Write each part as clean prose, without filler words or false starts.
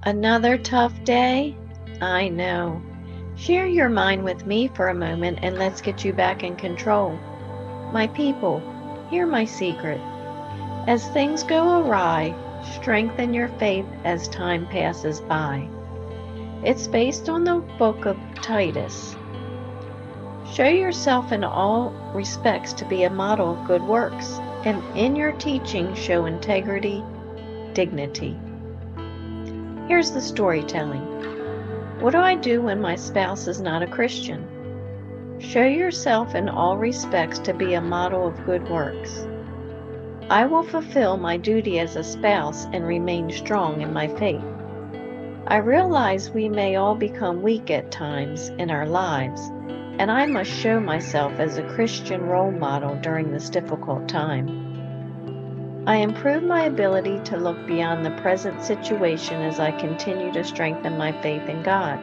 Another tough day? I know. Share your mind with me for a moment and let's get you back in control. My people, hear my secret. As things go awry, strengthen your faith as time passes by. It's based on the book of Titus. Show yourself in all respects to be a model of good works, and in your teaching show integrity, dignity. Here's the storytelling. What do I do when my spouse is not a Christian? Show yourself in all respects to be a model of good works. I will fulfill my duty as a spouse and remain strong in my faith. I realize we may all become weak at times in our lives, and I must show myself as a Christian role model during this difficult time. I improve my ability to look beyond the present situation as I continue to strengthen my faith in God.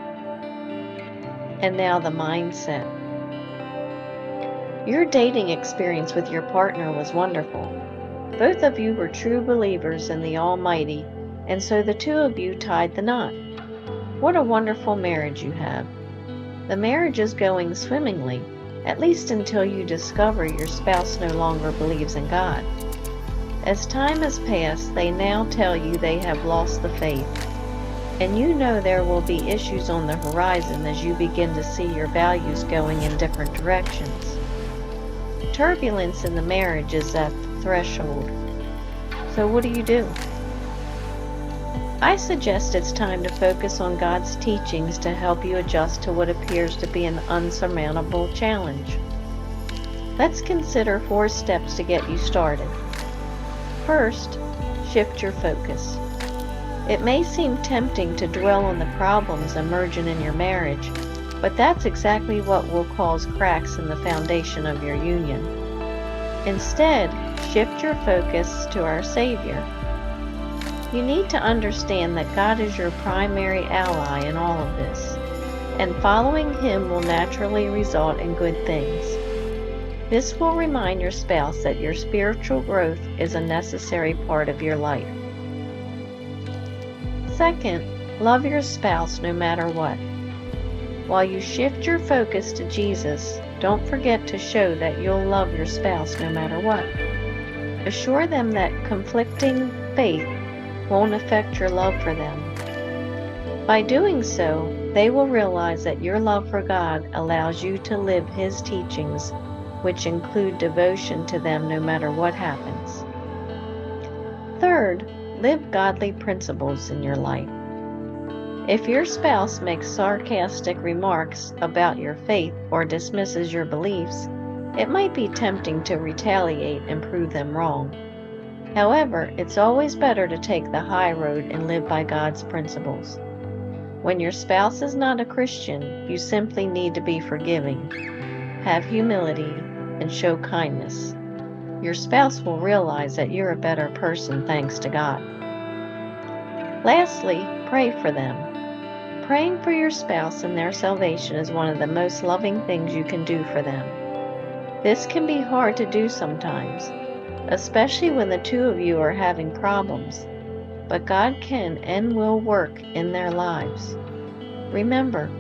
And now the mindset. Your dating experience with your partner was wonderful. Both of you were true believers in the Almighty, and so the two of you tied the knot. What a wonderful marriage you have. The marriage is going swimmingly, at least until you discover your spouse no longer believes in God. As time has passed, they now tell you they have lost the faith, and you know there will be issues on the horizon as you begin to see your values going in different directions. Turbulence in the marriage is at the threshold. So what do? I suggest it's time to focus on God's teachings to help you adjust to what appears to be an unsurmountable challenge. Let's consider 4 steps to get you started. First, shift your focus. It may seem tempting to dwell on the problems emerging in your marriage, but that's exactly what will cause cracks in the foundation of your union. Instead, shift your focus to our Savior. You need to understand that God is your primary ally in all of this, and following Him will naturally result in good things. This will remind your spouse that your spiritual growth is a necessary part of your life. Second, love your spouse no matter what. While you shift your focus to Jesus, don't forget to show that you'll love your spouse no matter what. Assure them that conflicting faith won't affect your love for them. By doing so, they will realize that your love for God allows you to live His teachings, which include devotion to them no matter what happens. Third, live godly principles in your life. If your spouse makes sarcastic remarks about your faith or dismisses your beliefs, it might be tempting to retaliate and prove them wrong. However, it's always better to take the high road and live by God's principles. When your spouse is not a Christian, you simply need to be forgiving, have humility, and show kindness. Your spouse will realize that you're a better person thanks to God. Lastly, pray for them. Praying for your spouse and their salvation is one of the most loving things you can do for them. This can be hard to do sometimes, especially when the two of you are having problems, but God can and will work in their lives. Remember,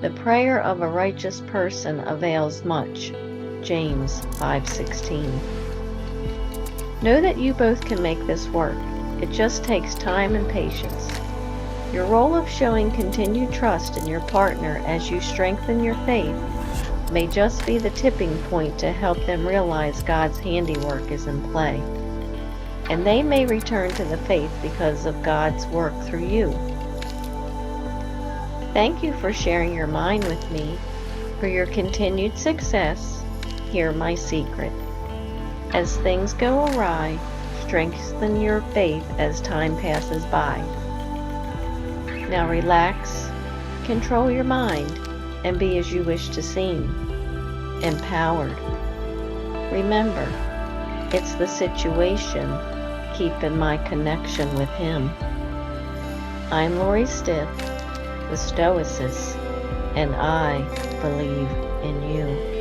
the prayer of a righteous person avails much. James 5:16. Know that you both can make this work. It just takes time and patience. Your role of showing continued trust in your partner as you strengthen your faith may just be the tipping point to help them realize God's handiwork is in play, and they may return to the faith because of God's work through you. Thank you for sharing your mind with me. For your continued success, hear my secret. As things go awry, strengthen your faith as time passes by. Now relax, control your mind, and be as you wish to seem, empowered. Remember, it's the situation keeping my connection with Him. I'm Lori Stiff, the Stoicess, and I believe in you.